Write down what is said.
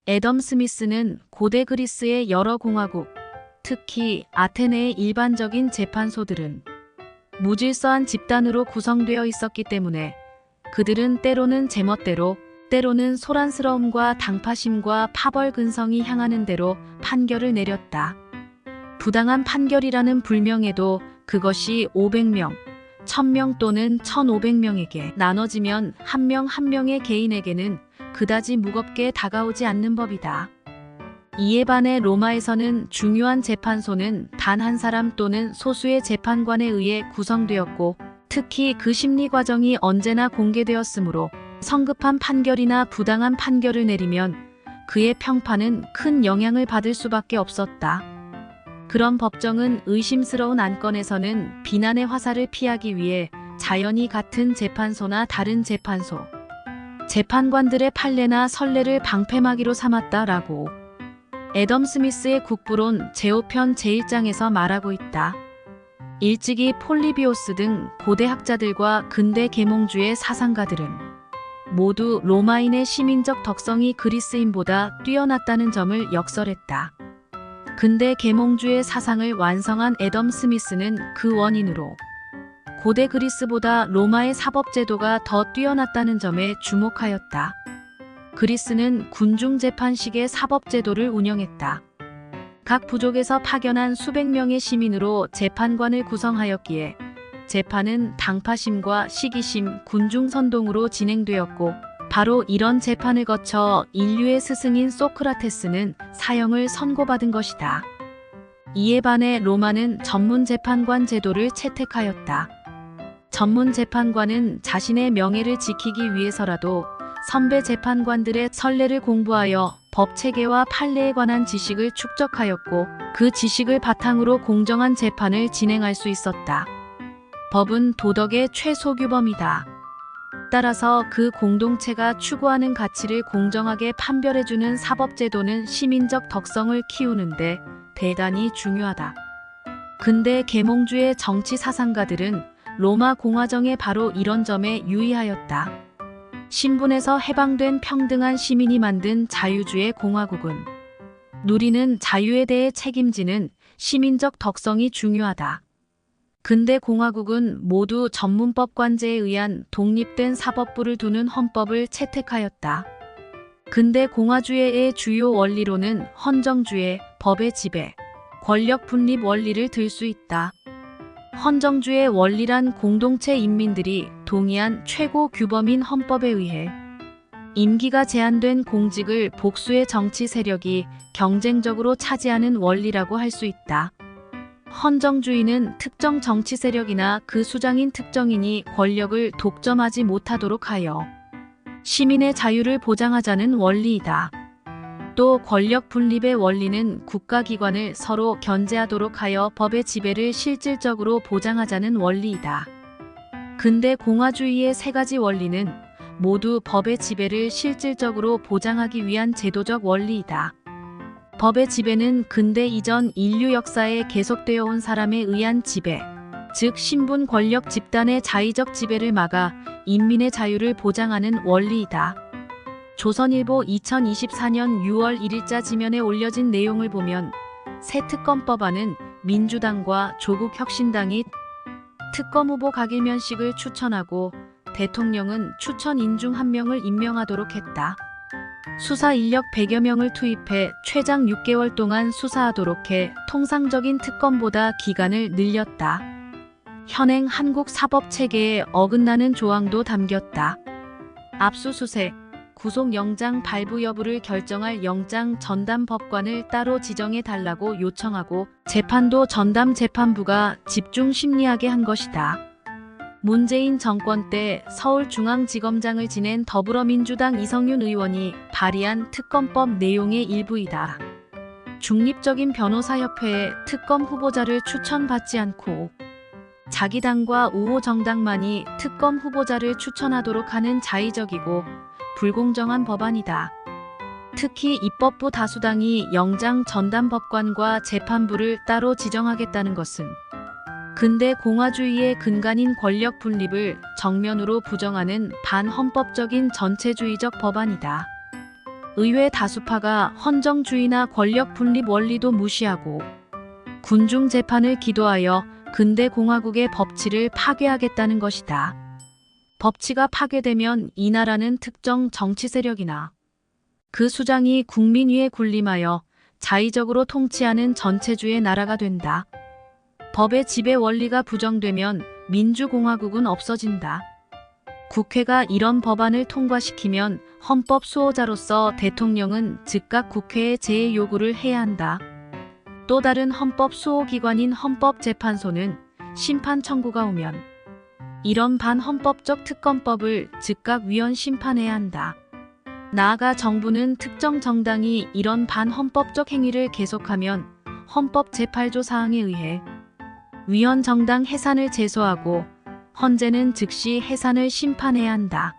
애덤 스미스는 고대 그리스의 여러 공화국, 특히 아테네의 일반적인 재판소들은 무질서한 집단으로 구성되어 있었기 때문에 그들은 때로는 제멋대로, 때로는 소란스러움과 당파심과 파벌 근성이 향하는 대로 판결을 내렸다. 부당한 판결이라는 불명예도 그것이 500명, 1000명 또는 1500명에게 나눠지면 한 명 한 명의 개인에게는 그다지 무겁게 다가오지 않는 법이다. 이에 반해 로마에서는 중요한 재판소는 단 한 사람 또는 소수의 재판관에 의해 구성되었고, 특히 그 심리 과정이 언제나 공개되었으므로 성급한 판결이나 부당한 판결을 내리면 그의 평판은 큰 영향을 받을 수밖에 없었다. 그런 법정은 의심스러운 안건에서는 비난의 화살을 피하기 위해 자연히 같은 재판소나 다른 재판소, 재판관들의 판례나 선례를 방패막이로 삼았다라고 애덤 스미스의 국부론 제5편 제1장에서 말하고 있다. 일찍이 폴리비오스 등 고대 학자들과 근대 계몽주의 사상가들은 모두 로마인의 시민적 덕성이 그리스인보다 뛰어났다는 점을 역설했다. 근대 계몽주의 사상을 완성한 애덤 스미스는 그 원인으로 고대 그리스보다 로마의 사법제도가 더 뛰어났다는 점에 주목하였다. 그리스는 군중재판식의 사법제도를 운영했다. 각 부족에서 파견한 수백 명의 시민으로 재판관을 구성하였기에 재판은 당파심과 시기심, 군중선동으로 진행되었고, 바로 이런 재판을 거쳐 인류의 스승인 소크라테스는 사형을 선고받은 것이다. 이에 반해 로마는 전문재판관 제도를 채택하였다. 전문재판관은 자신의 명예를 지키기 위해서라도 선배 재판관들의 선례를 공부하여 법체계와 판례에 관한 지식을 축적하였고, 그 지식을 바탕으로 공정한 재판을 진행할 수 있었다. 법은 도덕의 최소규범이다. 따라서 그 공동체가 추구하는 가치를 공정하게 판별해주는 사법제도는 시민적 덕성을 키우는데 대단히 중요하다. 근대 계몽주의 정치 사상가들은 로마 공화정의 바로 이런 점에 유의하였다. 신분에서 해방된 평등한 시민이 만든 자유주의 공화국은 누리는 자유에 대해 책임지는 시민적 덕성이 중요하다. 근대 공화국은 모두 전문법관제에 의한 독립된 사법부를 두는 헌법을 채택하였다. 근대 공화주의의 주요 원리로는 헌정주의, 법의 지배, 권력 분립 원리를 들 수 있다. 헌정주의 원리란 공동체 인민들이 동의한 최고 규범인 헌법에 의해 임기가 제한된 공직을 복수의 정치 세력이 경쟁적으로 차지하는 원리라고 할 수 있다. 헌정주의는 특정 정치 세력이나 그 수장인 특정인이 권력을 독점하지 못하도록 하여 시민의 자유를 보장하자는 원리이다. 또 권력 분립의 원리는 국가기관을 서로 견제하도록 하여 법의 지배를 실질적으로 보장하자는 원리이다. 근대 공화주의의 세 가지 원리는 모두 법의 지배를 실질적으로 보장하기 위한 제도적 원리이다. 법의 지배는 근대 이전 인류 역사에 계속되어 온 사람에 의한 지배, 즉 신분 권력 집단의 자의적 지배를 막아 인민의 자유를 보장하는 원리이다. 조선일보 2024년 6월 1일자 지면에 올려진 내용을 보면 새 특검법안은 민주당과 조국혁신당이 특검 후보 각일면식을 추천하고 대통령은 추천인 중 한 명을 임명하도록 했다. 수사 인력 100여 명을 투입해 최장 6개월 동안 수사하도록 해 통상적인 특검보다 기간을 늘렸다. 현행 한국 사법체계에 어긋나는 조항도 담겼다. 압수수색, 구속영장 발부 여부를 결정할 영장 전담 법관을 따로 지정해 달라고 요청하고 재판도 전담 재판부가 집중 심리하게 한 것이다. 문재인 정권 때 서울중앙지검장을 지낸 더불어민주당 이성윤 의원이 발의한 특검법 내용의 일부이다. 중립적인 변호사협회에 특검 후보자를 추천받지 않고 자기 당과 우호 정당만이 특검 후보자를 추천하도록 하는 자의적이고 불공정한 법안이다. 특히 입법부 다수당이 영장 전담 법관과 재판부를 따로 지정하겠다는 것은 근대 공화주의의 근간인 권력 분립을 정면으로 부정하는 반헌법적인 전체주의적 법안이다. 의회 다수파가 헌정주의나 권력 분립 원리도 무시하고 군중 재판을 기도하여 근대 공화국의 법치를 파괴하겠다는 것이다. 법치가 파괴되면 이 나라는 특정 정치 세력이나 그 수장이 국민 위에 군림하여 자의적으로 통치하는 전체주의 나라가 된다. 법의 지배 원리가 부정되면 민주공화국은 없어진다. 국회가 이런 법안을 통과시키면 헌법 수호자로서 대통령은 즉각 국회에 재해 요구를 해야 한다. 또 다른 헌법 수호기관인 헌법재판소는 심판 청구가 오면 이런 반헌법적 특검법을 즉각 위헌 심판해야 한다. 나아가 정부는 특정 정당이 이런 반헌법적 행위를 계속하면 헌법 제8조 사항에 의해 위헌 정당 해산을 제소하고 헌재는 즉시 해산을 심판해야 한다.